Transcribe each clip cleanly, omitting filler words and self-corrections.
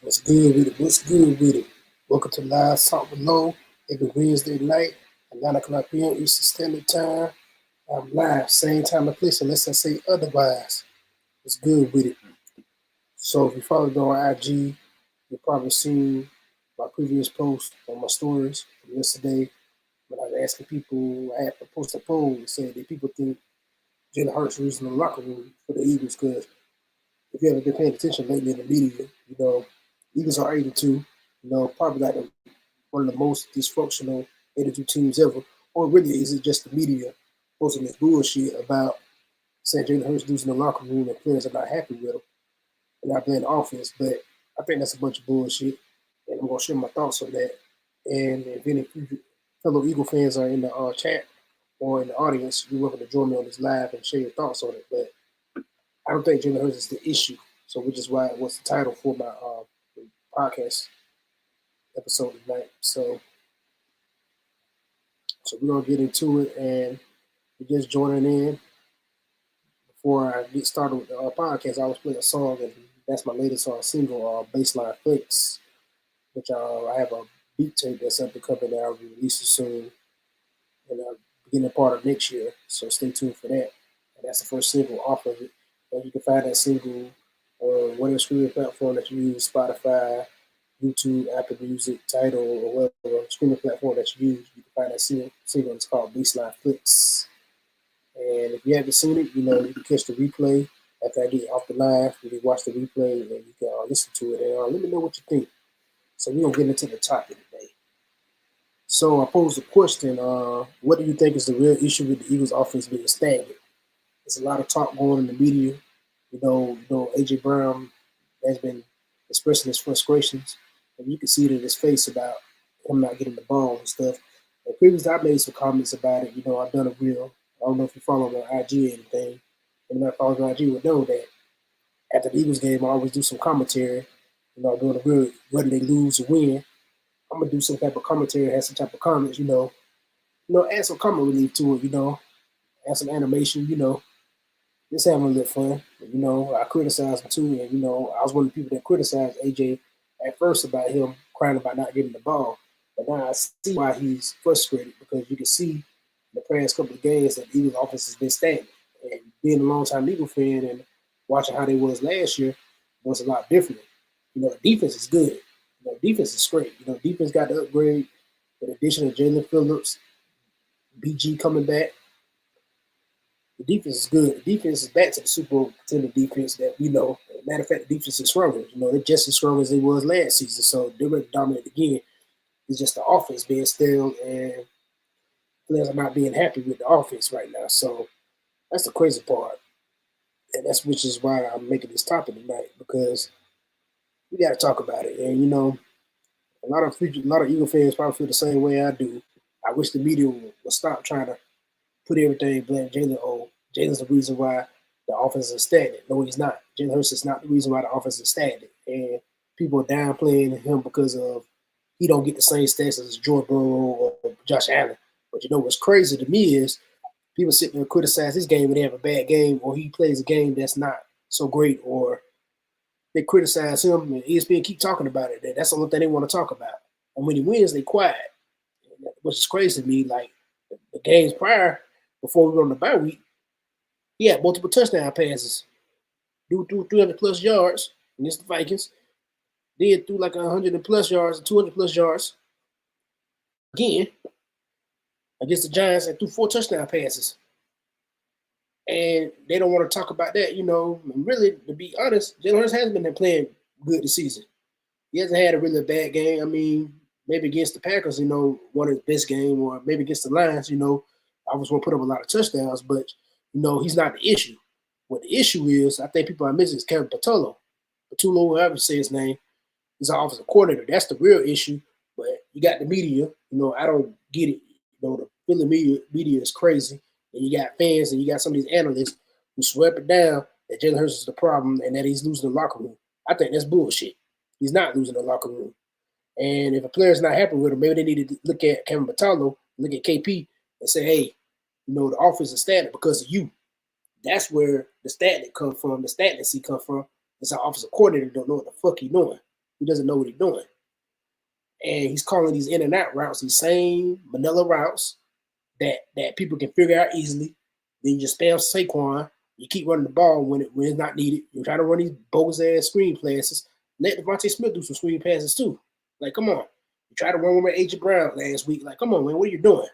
What's good with it? What's good with it? Welcome to Live Talk with Low every Wednesday night at 9 o'clock p.m. Eastern Standard Time. I'm live, same time and place, unless I say otherwise. What's good with it? So if you follow me on IG, you've probably seen my previous post on my stories from yesterday when I was asking people, I had to post a poll and say that people think Jalen Hurts was in the locker room for the Eagles because if you haven't been paying attention lately in the media, Eagles are 8-2, probably like one of the most dysfunctional 82 teams ever. Or really, is it just the media posting this bullshit about saying Jalen Hurts losing the locker room and players are not happy with him and not playing offense? But I think that's a bunch of bullshit, and I'm gonna share my thoughts on that. And if any fellow Eagle fans are in the chat or in the audience, you're welcome to join me on this live and share your thoughts on it. But I don't think Jalen Hurts is the issue, so which is why it was the title for my podcast episode tonight. So we're gonna get into it, and you're just joining in. Before I get started with the podcast, I was playing a song, and that's my latest single, "Baseline Flicks," which I have a beat tape that's up and coming that I'll be releasing soon, in the beginning part of next year. So stay tuned for that. And that's the first single off of it. And you can find that single on whatever streaming platform that you use, Spotify, YouTube, Apple Music, Tidal, or whatever streaming platform that you use. You can find that single. It's called Baseline Flicks. And if you haven't seen it, you can catch the replay after I get off the live. You can watch the replay and you can listen to it. And let me know what you think. So we're going to get into the topic today. So I posed a question. What do you think is the real issue with the Eagles offense being stagnant? There's a lot of talk going in the media. A.J. Brown has been expressing his frustrations. And you can see it in his face about him not getting the ball and stuff. And previously, I made some comments about it. I've done a reel. I don't know if you follow me on IG or anything. And if I follow me on IG, would know that after the Eagles game, I always do some commentary. Doing a reel, whether they lose or win. I'm gonna do some type of commentary, have some type of comments. Add some comic relief to it. Add some animation. Just having a little fun. I criticized him too, and I was one of the people that criticized AJ at first about him crying about not getting the ball. But now I see why he's frustrated, because you can see in the past couple of games that the Eagles offense has been stagnant. And being a longtime Eagle fan and watching how they was last year was a lot different. The defense is good. Defense is great. Defense got the upgrade with the addition of Jalen Phillips, BG coming back. The defense is good. The defense is back to the Super Bowl contender defense that we know. Matter of fact, the defense is stronger. They're just as strong as they was last season, so they're ready to dominate again. It's just the offense being stale, and players are not being happy with the offense right now. So that's the crazy part, and that's which is why I'm making this topic tonight, because we got to talk about it. And a lot of Eagle fans probably feel the same way I do. I wish the media would stop trying to put everything, blame Jalen. Oh, Jalen's the reason why the offense is stagnant. No, he's not. Jalen Hurts is not the reason why the offense is stagnant. And people are downplaying him because of he don't get the same stats as Joe Burrow or Josh Allen. But what's crazy to me is people sit there and criticize his game when they have a bad game, or he plays a game that's not so great, or they criticize him, and ESPN keep talking about it. That's the only thing they want to talk about. And when he wins, they quiet, which is crazy to me. Like the games prior, before we were on the bye week, he had multiple touchdown passes, threw 300 plus yards against the Vikings, then threw like 100 plus yards, 200 plus yards again against the Giants, and threw 4 touchdown passes. And they don't want to talk about that, Really, to be honest, Jalen Hurts hasn't been playing good this season. He hasn't had a really bad game. I mean, maybe against the Packers, one of his best game, or maybe against the Lions, I was going to put up a lot of touchdowns, but, he's not the issue. What the issue is, I think people are missing, is Kevin Patullo, whoever say his name, is our offensive coordinator. That's the real issue. But you got the media, I don't get it. The Philly media is crazy. And you got fans and you got some of these analysts who sweep it down that Jalen Hurts is the problem and that he's losing the locker room. I think that's bullshit. He's not losing the locker room. And if a player's not happy with him, maybe they need to look at Kevin Patullo, look at KP, and say, hey, the offense is stagnant because of you. That's where the stagnant come from, the stagnancy come from. It's our offensive coordinator don't know what the fuck he's doing. He doesn't know what he's doing. And he's calling these in and out routes, these same vanilla routes that people can figure out easily. Then you just spam Saquon. You keep running the ball when it's not needed. You try to run these bogus ass screen passes. Let Devontae Smith do some screen passes too. Like, come on. You try to run with AJ Brown last week. Like, come on, man, what are you doing?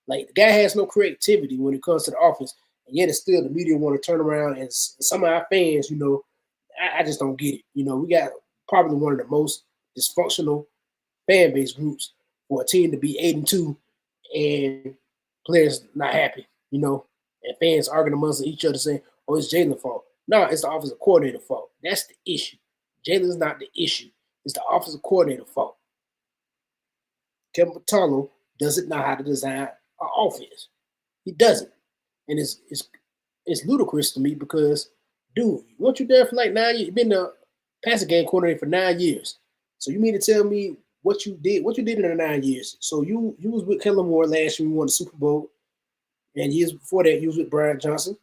Like, the guy has no creativity when it comes to the offense, and yet it's still the media want to turn around. And some of our fans, I just don't get it. We got probably one of the most dysfunctional fan base groups for a team to be 8-2 and players not happy, and fans arguing amongst each other saying, "Oh, it's Jalen's fault." No, it's the offensive coordinator's fault. That's the issue. Jalen's not the issue. It's the offensive coordinator's fault. Kevin Patullo doesn't know how to design an offense. He doesn't, and it's ludicrous to me because, dude, weren't you there for like 9 years? You've been the passing game coordinator for 9 years. So you mean to tell me what you did in the 9 years? So you was with Kellen Moore last year. We won the Super Bowl. And years before that, you was with Brian Johnson.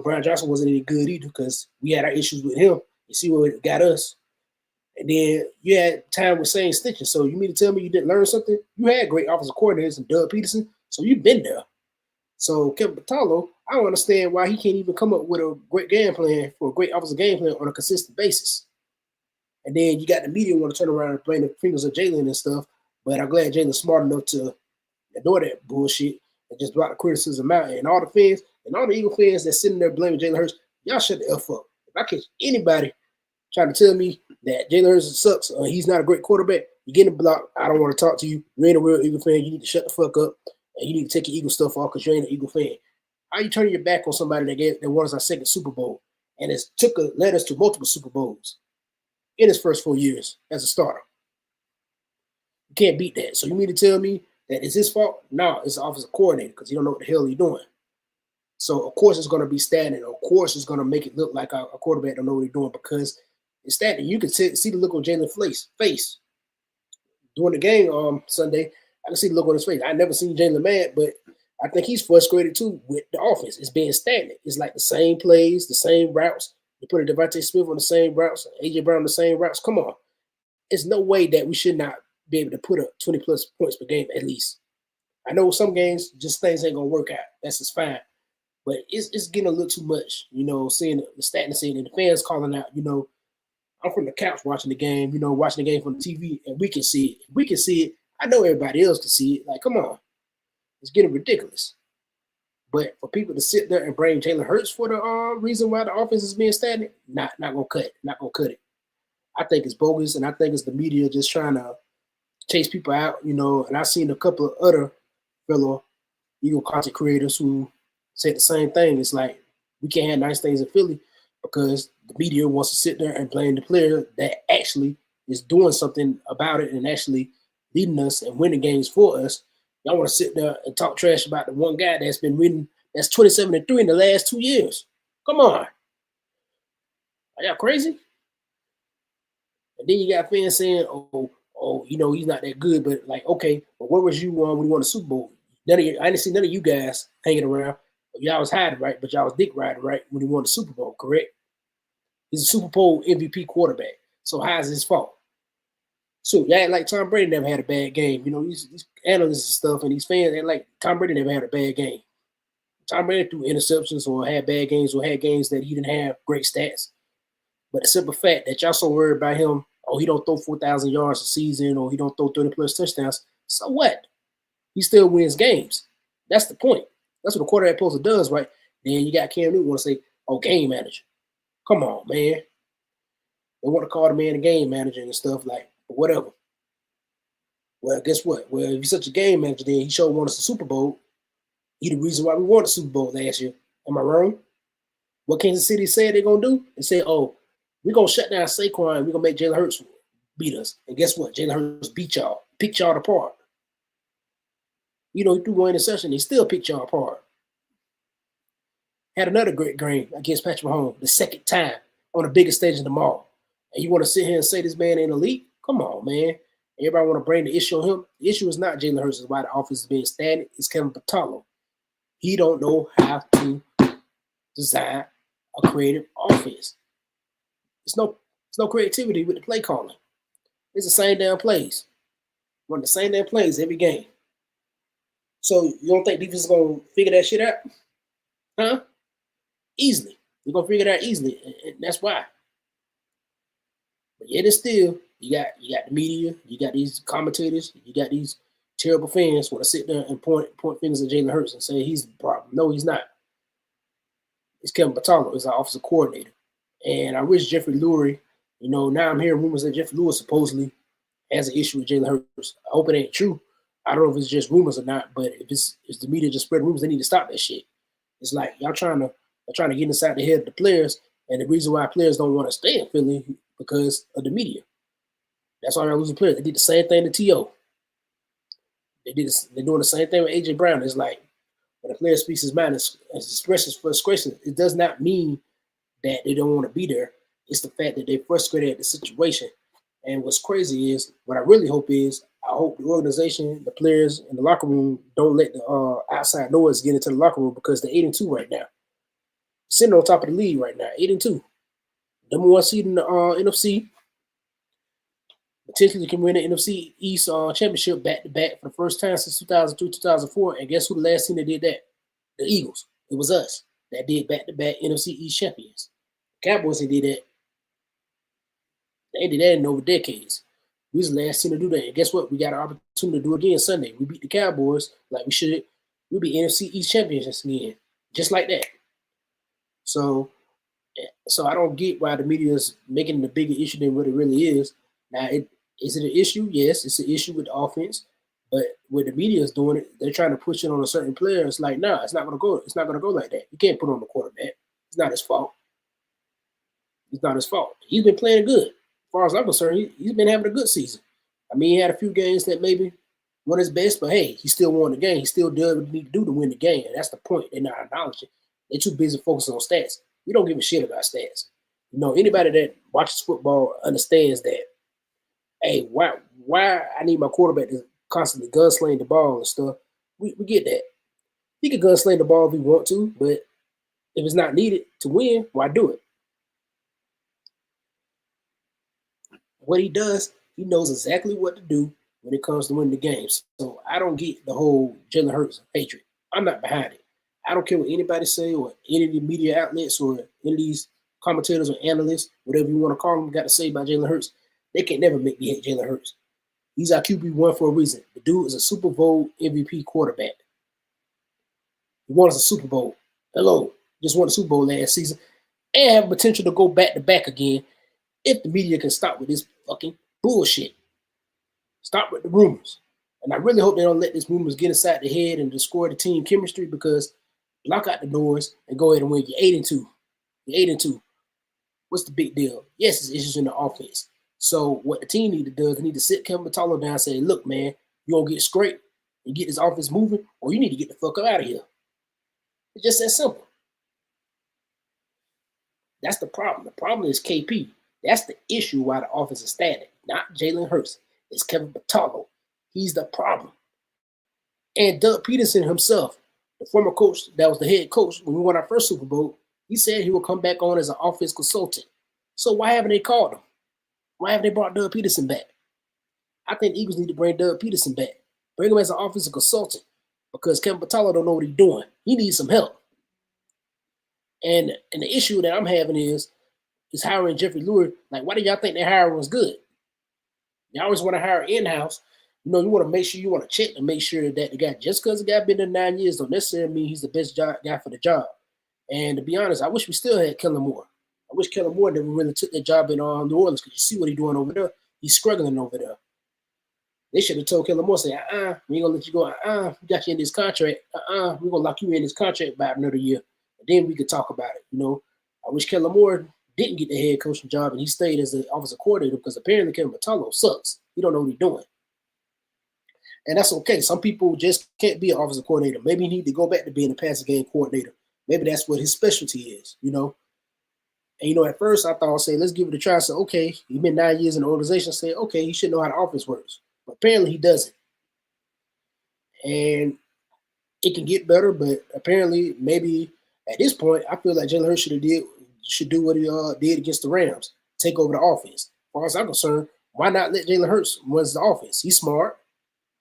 Brian Johnson wasn't any good either because we had our issues with him. You see what it got us. And then you had time with Shane Stitcher. So you mean to tell me you didn't learn something? You had great offensive coordinators and Doug Peterson. So you've been there. So Kevin Patullo, I don't understand why he can't even come up with a great game plan for a great offensive game plan on a consistent basis. And then you got the media want to turn around and blame the fingers of Jalen and stuff. But I'm glad Jalen's smart enough to ignore that bullshit and just brought the criticism out. And all the fans and all the Eagle fans that's sitting there blaming Jalen Hurts, y'all shut the F up. If I catch anybody trying to tell me that Jalen Hurts sucks or he's not a great quarterback, you get in the block. I don't want to talk to you. You ain't a real Eagle fan. You need to shut the fuck up. And you need to take your Eagle stuff off because you ain't an Eagle fan. How you turning your back on somebody that won us our second Super Bowl and led us to multiple Super Bowls in his first 4 years as a starter? You can't beat that. So you mean to tell me that it's his fault? No, it's the offensive coordinator because he don't know what the hell he's doing. So, of course, it's going to be stagnant. Of course, it's going to make it look like a quarterback don't know what he's doing because it's stagnant. You can see the look on Jalen's face. During the game Sunday, I can see the look on his face. I never seen Jalen mad, but I think he's frustrated too with the offense. It's being stagnant. It's like the same plays, the same routes. You put a Devontae Smith on the same routes, AJ Brown on the same routes. Come on. There's no way that we should not be able to put up 20-plus points per game at least. I know some games, just things ain't going to work out. That's just fine. But it's getting a little too much, seeing the stagnancy and the fans calling out, I'm from the couch watching the game, watching the game from the TV, and we can see it. If we can see it, I know everybody else can see it. Like, come on. It's getting ridiculous. But for people to sit there and blame Jalen Hurts for the reason why the offense is being stagnant, not going to cut it. Not going to cut it. I think it's bogus, and I think it's the media just trying to chase people out, and I've seen a couple of other fellow Eagle content creators who said the same thing. It's like, we can't have nice things in Philly because the media wants to sit there and blame the player that actually is doing something about it and actually leading us and winning games for us. Y'all want to sit there and talk trash about the one guy that's been winning, that's 27-3 in the last 2 years. Come on. Are y'all crazy? And then you got fans saying, oh, he's not that good. But like, okay, but where was you when we won the Super Bowl? I didn't see none of you guys hanging around. Y'all was hiding, right? But y'all was dick riding, right? When he won the Super Bowl, correct? He's a Super Bowl MVP quarterback. So how is it his fault? So y'all act like Tom Brady never had a bad game. These analysts and stuff and these fans act like Tom Brady never had a bad game. Tom Brady threw interceptions or had bad games or had games that he didn't have great stats. But the simple fact that y'all so worried about him, he don't throw 4,000 yards a season or he don't throw 30-plus touchdowns. So what? He still wins games. That's the point. That's what a quarterback poster does, right? Then you got Cam Newton want to say, game manager. Come on, man. They want to call the man a game manager and stuff like, whatever. Well, guess what? Well, if he's such a game manager, then he sure won us the Super Bowl. He the reason why we won the Super Bowl last year. Am I wrong? What Kansas City said they're going to do? They say, we're going to shut down Saquon. We're going to make Jalen Hurts beat us. And guess what? Jalen Hurts beat y'all. Picked y'all apart. He threw one interception. He still picked y'all apart. Had another great game against Patrick Mahomes the second time on the biggest stage in the mall. And you want to sit here and say this man ain't elite? Come on, man. Everybody want to bring the issue on him. The issue is not Jalen Hurts is why the offense is being stagnant. It's Kevin Patullo. He don't know how to design a creative offense. There's no creativity with the play calling. It's the same damn plays. Run the same damn plays every game. So you don't think defense is gonna figure that shit out? Huh? Easily. They're gonna figure it out easily. And that's why. But yet it's still you got the media, you got these commentators, you got these terrible fans want to sit there and point fingers at Jalen Hurts and say he's the problem. No, he's not. It's Kevin Patalo, is our offensive coordinator. And I wish Jeffrey Lurie, now I'm hearing rumors that Jeffrey Lurie supposedly has an issue with Jalen Hurts. I hope it ain't true. I don't know if it's just rumors or not, but if the media just spread rumors, they need to stop that shit. It's like y'all trying to get inside the head of the players, and the reason why players don't want to stay in Philly because of the media. That's why they're losing players. They did the same thing to T.O. They're doing the same thing with A.J. Brown. It's like when a player speaks his mind and expresses frustration, it does not mean that they don't want to be there. It's the fact that they're frustrated at the situation. And what's crazy is, what I really hope is, I hope the organization, the players, and the locker room don't let the outside noise get into the locker room, because they're 8-2 right now. Sitting on top of the league right now, 8-2. Number one seed in the NFC. Potentially can win the NFC East championship back-to-back for the first time since 2002, 2004. And guess who the last team that did that? The Eagles. It was us that did back-to-back NFC East champions. Cowboys, they did that. They did that in over decades. We was the last team to do that. And guess what? We got an opportunity to do it again Sunday. We beat the Cowboys like we should. We'll be NFC East champions again. Just like that. So I don't get why the media is making it a bigger issue than what it really is. Now, is it an issue? Yes, it's an issue with the offense. But when the media is doing it, they're trying to push it on a certain player. It's like, nah, it's not gonna go. It's not gonna go like that. You can't put on the quarterback. It's not his fault. It's not his fault. He's been playing good. As far as I'm concerned, he's been having a good season. I mean, he had a few games that maybe weren't his best, but hey, he still won the game. He still did what he needed to do to win the game. And that's the point. They're not acknowledging. They're too busy focusing on stats. We don't give a shit about stats. Anybody that watches football understands that. Hey, why I need my quarterback to constantly gunsling the ball and stuff. We get that. He can gunsling the ball if he want to, but if it's not needed to win, why do it? What he does, he knows exactly what to do when it comes to winning the games. So I don't get the whole Jalen Hurts hatred. I'm not behind it. I don't care what anybody say, or any of the media outlets, or any of these commentators or analysts, whatever you want to call them, got to say about Jalen Hurts. They can never make me hate Jalen Hurts. He's our QB1 for a reason. The dude is a Super Bowl MVP quarterback. He won us a Super Bowl. Hello. Just won a Super Bowl last season. And have potential to go back-to-back again if the media can stop with this fucking bullshit. Stop with the rumors. And I really hope they don't let these rumors get inside the head and destroy the team chemistry, because block out the doors and go ahead and win. You're 8-2. You're 8-2. What's the big deal? Yes, it's issues in the offense. So what the team need to do is they need to sit Kevin Patalo down and say, look, man, you gonna get straight and get this offense moving, or you need to get the fuck out of here. It's just that simple. That's the problem. The problem is KP. That's the issue why the offense is static. Not Jalen Hurts. It's Kevin Patalo. He's the problem. And Doug Peterson himself, the former coach that was the head coach when we won our first Super Bowl, he said he would come back on as an offense consultant. So why haven't they called him? Why haven't they brought Doug Peterson back? I think the Eagles need to bring Doug Peterson back. Bring him as an offensive consultant, because Kevin Patalo don't know what he's doing. He needs some help. And the issue that I'm having is hiring Jeffrey Lurie. Like, why do y'all think their hiring was good? You always want to hire in-house. You want to make sure, you want to check to make sure that the guy, just because the guy been there 9 years, don't necessarily mean he's the best guy for the job. And to be honest, I wish we still had Kellen Moore. I wish Kellen Moore never really took that job in New Orleans, because you see what he's doing over there. He's struggling over there. They should have told Kellen Moore, say, we ain't going to let you go. We got you in this contract. We're going to lock you in this contract by another year. And then we could talk about it. I wish Kellen Moore didn't get the head coaching job and he stayed as the offensive coordinator, because apparently Kevin Patalo sucks. He don't know what he's doing. And that's okay. Some people just can't be an offensive coordinator. Maybe he need to go back to being a passing game coordinator. Maybe that's what his specialty is, And, at first I thought, say, let's give it a try. So, okay, he's been 9 years in the organization. Say, okay, he should know how the offense works. But apparently he doesn't. And it can get better, but apparently maybe at this point, I feel like Jalen Hurts should do what he did against the Rams, take over the offense. As far as I'm concerned, Why not let Jalen Hurts run the offense? He's smart.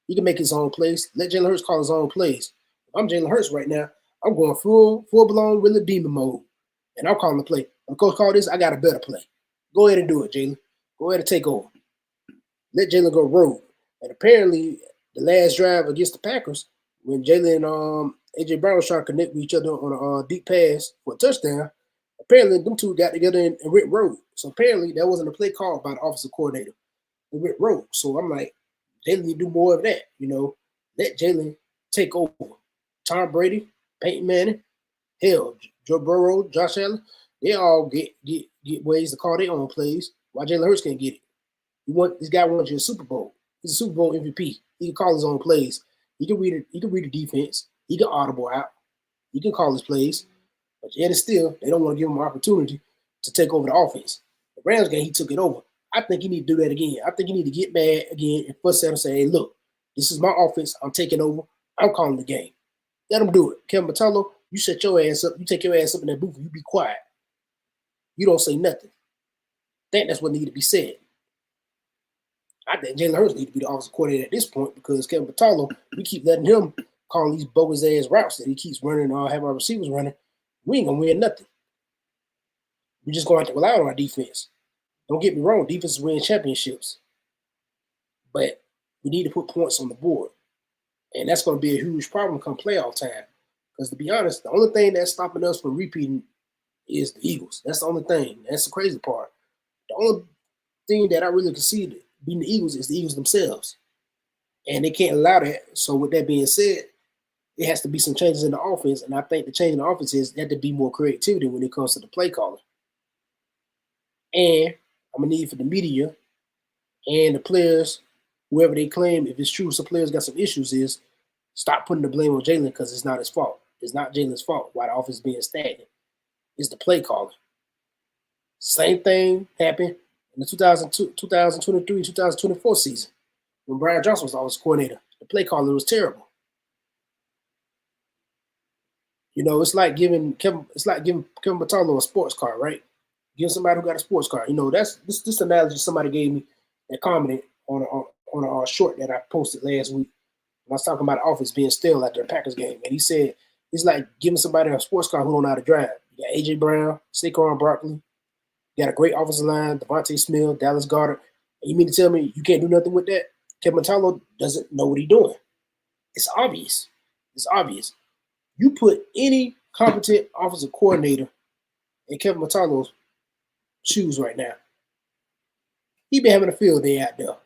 He can make his own plays. Let Jalen Hurts call his own plays. If I'm Jalen Hurts right now, I'm going full blown Willie Beamer mode, and I'm calling the play. When coach call this, I got a better play. Go ahead and do it, Jalen. Go ahead and take over. Let Jalen go rogue. And apparently, the last drive against the Packers, when Jalen and AJ Brown was trying to connect with each other on a deep pass for a touchdown, apparently them two got together and went rogue. So apparently that wasn't a play called by the offensive coordinator. They went rogue. So I'm like, Jalen need to do more of that. Let Jalen take over. Tom Brady, Peyton Manning, hell, Joe Burrow, Josh Allen, they all get ways to call their own plays. Why Jalen Hurts can't get it? This guy wants you a Super Bowl. He's a Super Bowl MVP. He can call his own plays. He can read it. He can read the defense. He can audible out. He can call his plays. But yet and still, they don't want to give him an opportunity to take over the offense. The Rams game, he took it over. I think he need to do that again. I think he need to get mad again and fuss at him and say, hey, look, this is my offense. I'm taking over. I'm calling the game. Let him do it. Kevin Patullo, you shut your ass up. You take your ass up in that booth and you be quiet. You don't say nothing. I think that's what needs to be said. I think Jalen Hurts need to be the offensive coordinator at this point because Kevin Patullo, we keep letting him call these bogus ass routes that he keeps running or have our receivers running. We ain't gonna win nothing. We're just gonna have to rely on our defense. Don't get me wrong, defenses win championships. But we need to put points on the board. And that's gonna be a huge problem come playoff time. Because to be honest, the only thing that's stopping us from repeating is the Eagles. That's the only thing. That's the crazy part. The only thing that I really can see beating the Eagles is the Eagles themselves. And they can't allow that. So with that being said, it has to be some changes in the offense. And I think the change in the offense is there to be more creativity when it comes to the play calling. And I'm going to need for the media and the players, whoever they claim, if it's true some players got some issues, is stop putting the blame on Jalen because it's not his fault. It's not Jalen's fault why the offense is being stagnant. It's the play calling. Same thing happened in the 2023-2024 season when Brian Johnson was the offensive coordinator. The play calling was terrible. It's like giving Kevin Patullo a sports car, right? Give somebody who got a sports car. That's this analogy somebody gave me that commented on a short that I posted last week when I was talking about the offense being still after the Packers game. And he said it's like giving somebody a sports car who don't know how to drive. You got AJ Brown, Saquon Barkley, you got a great offensive line, Devontae Smith, Dallas Goedert. And you mean to tell me you can't do nothing with that? Kevin Patullo doesn't know what he's doing. It's obvious. It's obvious. You put any competent offensive coordinator in Kevin Patullo's shoes right now, he been having a field day out there.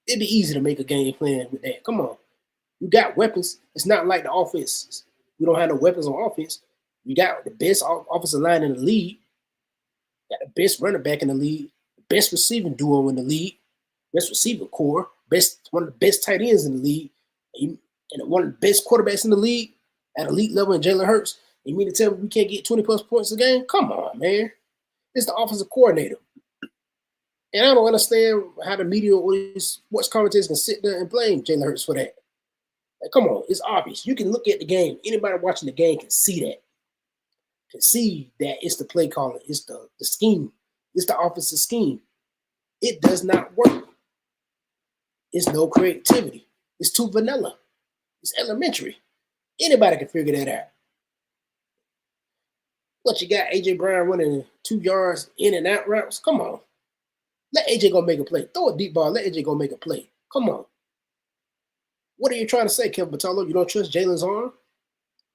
It'd be easy to make a game plan with that. Come on. You got weapons. It's not like the offense. We don't have no weapons on offense. We got the best offensive line in the league. Got the best running back in the league. The best receiving duo in the league. Best receiver core. One of the best tight ends in the league. And one of the best quarterbacks in the league at elite level in Jalen Hurts. You mean to tell me we can't get 20-plus points a game? Come on, man. It's the offensive coordinator. And I don't understand how the media or these sports commentators can sit there and blame Jalen Hurts for that. Like, come on, it's obvious. You can look at the game. Anybody watching the game can see that. Can see that it's the play calling. It's the scheme. It's the offensive scheme. It does not work. It's no creativity. It's too vanilla. It's elementary. Anybody can figure that out. What, you got AJ Brown running 2 yards in and out routes? Come on. Let AJ go make a play. Throw a deep ball. Let AJ go make a play. Come on. What are you trying to say, Kevin Patullo? You don't trust Jalen's arm?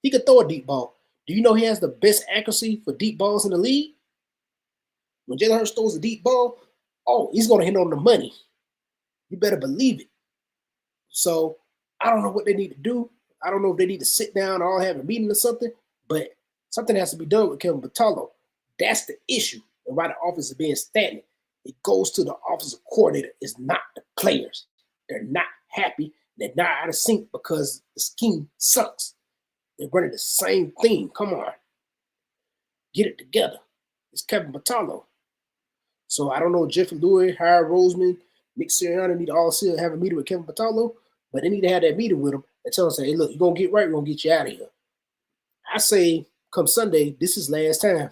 He can throw a deep ball. Do you know he has the best accuracy for deep balls in the league? When Jalen Hurts throws a deep ball, he's going to hit on the money. You better believe it. So I don't know what they need to do. I don't know if they need to sit down or all have a meeting or something, but something has to be done with Kevin Patullo. That's the issue and why the offense is being stagnant. It goes to the offensive coordinator. It's not the players. They're not happy. They're not out of sync because the scheme sucks. They're running the same thing. Come on. Get it together. It's Kevin Patullo. So I don't know if Jeffrey Lurie, Howard Roseman, Nick Sirianni need to all still have a meeting with Kevin Patullo, but they need to have that meeting with him and tell him, say, hey, look, you're going to get right. We're going to get you out of here. I say come Sunday, this is last time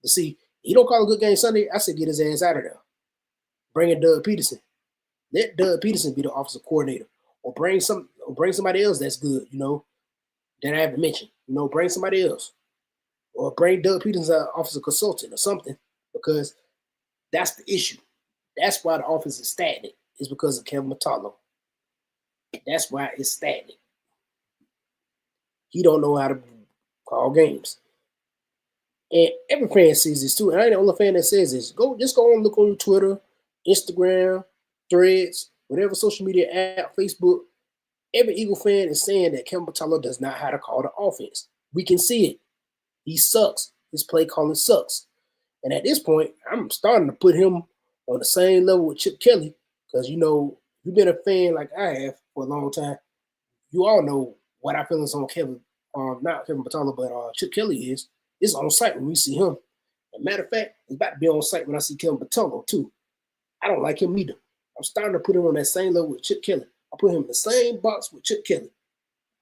to see. He don't call a good game Sunday. I say get his ass out of there. Bring in Doug Peterson. Let Doug Peterson be the offensive coordinator, or bring somebody else that's good. That I haven't mentioned. Bring somebody else, or bring Doug Peterson as an offensive consultant or something, because that's the issue. That's why the offense is stagnant. It's because of Kevin Matalo. That's why it's stagnant. He don't know how to call games. And every fan sees this too. And I ain't the only fan that says this. Just go and look on Twitter, Instagram, Threads, whatever social media app, Facebook. Every Eagle fan is saying that Kevin Patullo does not know how to call the offense. We can see it. He sucks. His play calling sucks. And at this point, I'm starting to put him on the same level with Chip Kelly, because you've been a fan like I have for a long time. You all know what our feelings on not Kevin Patullo, but Chip Kelly is. It's on site when we see him. As a matter of fact, it's about to be on site when I see Kevin Patullo too. I don't like him either. I'm starting to put him on that same level with Chip Kelly. I put him in the same box with Chip Kelly.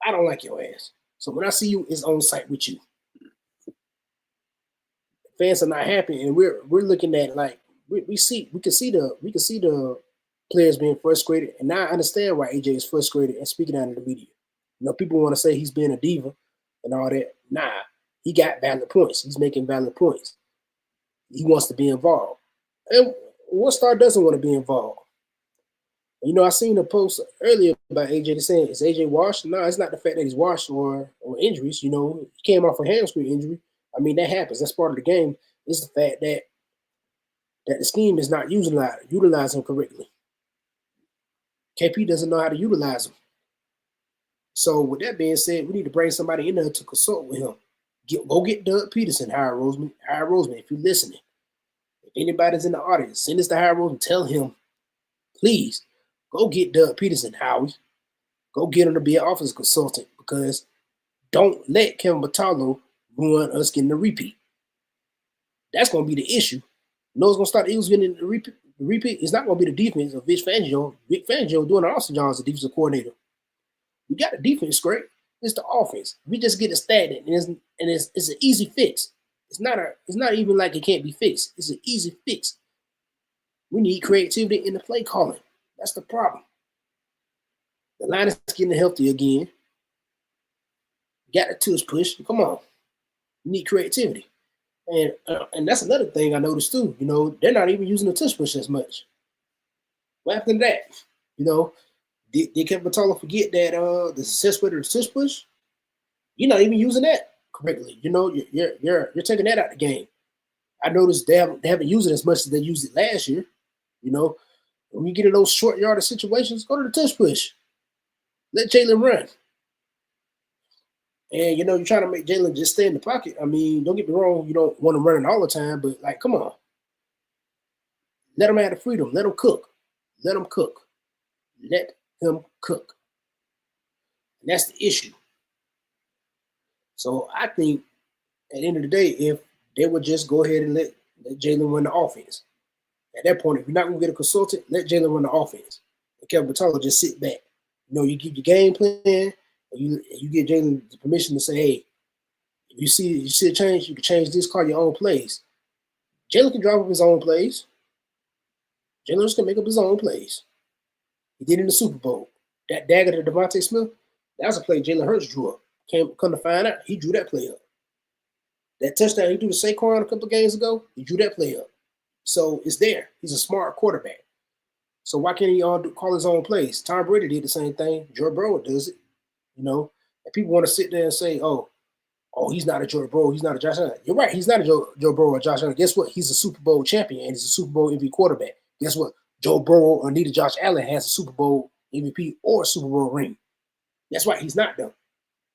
I don't like your ass. So when I see you, it's on site with you. Fans are not happy, and we're looking at like we can see the players being frustrated, and now I understand why AJ is frustrated and speaking out in the media. People want to say he's being a diva and all that. Nah, he got valid points. He's making valid points. He wants to be involved. And what star doesn't want to be involved? I seen a post earlier about AJ saying, is AJ washed? No, it's not the fact that he's washed or injuries. He came off a hamstring injury. I mean, that happens. That's part of the game. It's the fact that the scheme is not utilizing him correctly. KP doesn't know how to utilize him. So with that being said, we need to bring somebody in there to consult with him. Go get Doug Peterson, Howard Roseman. Howard Roseman, if you're listening, if anybody's in the audience, send this to Howard Roseman. Tell him, please, go get Doug Peterson, Howie. Go get him to be an office consultant, because don't let Kevin Patullo ruin us getting the repeat. That's going to be the issue. It's going to start the Eagles getting the repeat. It's not going to be the defense of Vic Fangio. Vic Fangio doing an awesome job as a defensive coordinator. We got the defense great. It's the offense. We just get it stagnant, and it's an easy fix. It's not even like it can't be fixed. It's an easy fix. We need creativity in the play calling. That's the problem. The line is getting healthy again. Got the tush push. Come on. You need creativity. And that's another thing I noticed too. They're not even using the tush push as much. What happened to that? Did Kevin Patullo forget that the success rate of the tush push? You're not even using that correctly. You're taking that out of the game. I noticed they haven't used it as much as they used it last year. When you get in those short yardage situations, go to the tush push. Let Jalen run. And you're trying to make Jalen just stay in the pocket. I mean, don't get me wrong, you don't want to run it all the time, but come on. Let him have the freedom. Let him cook. Let him cook. Let him cook. And that's the issue. So I think at the end of the day, if they would just go ahead and let Jalen run the offense. At that point, if you're not going to get a consultant, let Jalen run the offense. And Kevin Patullo just sit back. You keep your game plan, and you get Jalen the permission to say, hey, if you see a change, you can change this, call your own plays. Jalen can drop up his own plays. Jalen just can make up his own plays. He did in the Super Bowl. That dagger to Devontae Smith, that was a play Jalen Hurts drew up. Come to find out, he drew that play up. That touchdown he threw to Saquon a couple of games ago, he drew that play up. So it's there. He's a smart quarterback. So why can't he call his own plays? Tom Brady did the same thing. Joe Burrow does it. And people want to sit there and say, oh, he's not a Joe Burrow. He's not a Josh Allen. You're right. He's not a Joe Burrow or Josh Allen. Guess what? He's a Super Bowl champion, and he's a Super Bowl MVP quarterback. Guess what? Joe Burrow or neither Josh Allen has a Super Bowl MVP or a Super Bowl ring. That's why he's not them.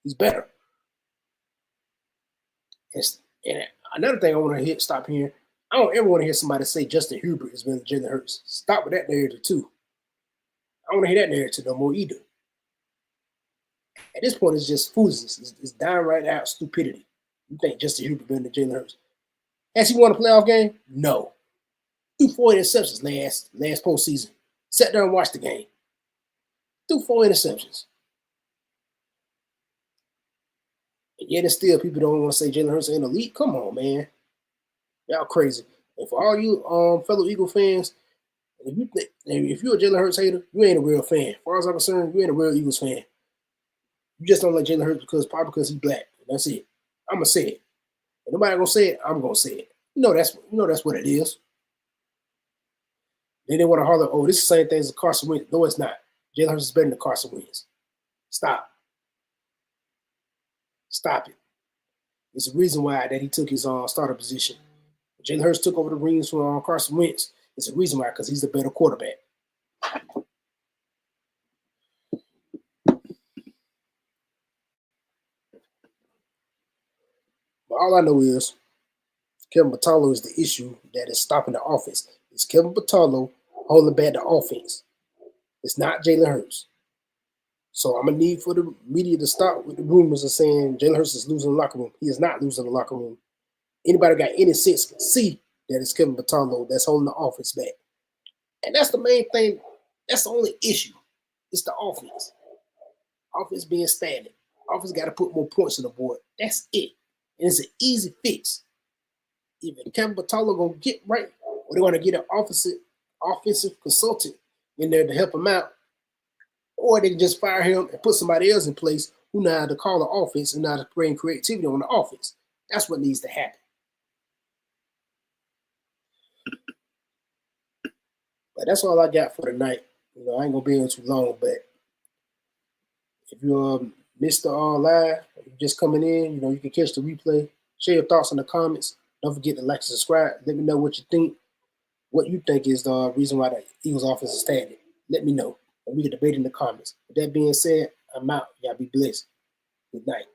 He's better. And another thing I want to stop here. I don't ever want to hear somebody say Justin Herbert is better than Jalen Hurts. Stop with that narrative too. I don't want to hear that narrative no more either. At this point, it's just foolishness. It's downright out stupidity. You think Justin Herbert better than Jalen Hurts? Has he won a playoff game? No. Threw 4 interceptions last postseason. Sat there and watched the game. Threw 4 interceptions. And yet, still, people don't want to say Jalen Hurts ain't elite. Come on, man. Y'all crazy. And for all you fellow Eagle fans, If you're a Jalen Hurts hater, you ain't a real fan. As far as I'm concerned, you ain't a real Eagles fan. You just don't like Jalen Hurts because he's black. That's it. I'm gonna say it. If nobody gonna say it, I'm gonna say it. That's what it is. Then they want to holler, oh, this is the same thing as Carson Wentz. No, it's not. Jalen Hurts is better than Carson Wentz. Stop. Stop it. It's the reason why that he took his starter position. Jalen Hurts took over the reins from Carson Wentz. It's the reason why, because he's the better quarterback. But all I know is Kevin Patalo is the issue that is stopping the offense. It's Kevin Patalo holding back the offense. It's not Jalen Hurts. So I'm going to need for the media to stop with the rumors of saying Jalen Hurts is losing the locker room. He is not losing the locker room. Anybody got any sense can see that it's Kevin Patalo that's holding the offense back. And that's the main thing. That's the only issue. It's the offense. Offense being stagnant. Offense got to put more points on the board. That's it. And it's an easy fix. Even Kevin Patalo going to get right, or they're going to get an offensive consultant in there to help him out, or they can just fire him and put somebody else in place who know how to call the offense and know how to bring creativity on the offense. That's what needs to happen. But that's all I got for tonight. I ain't gonna be here too long. But if you missed the live, or you're just coming in, you can catch the replay. Share your thoughts in the comments. Don't forget to like and subscribe. Let me know what you think. What you think is the reason why the Eagles offense is stagnant. Let me know. And we can debate in the comments. With that being said, I'm out. Y'all be blessed. Good night.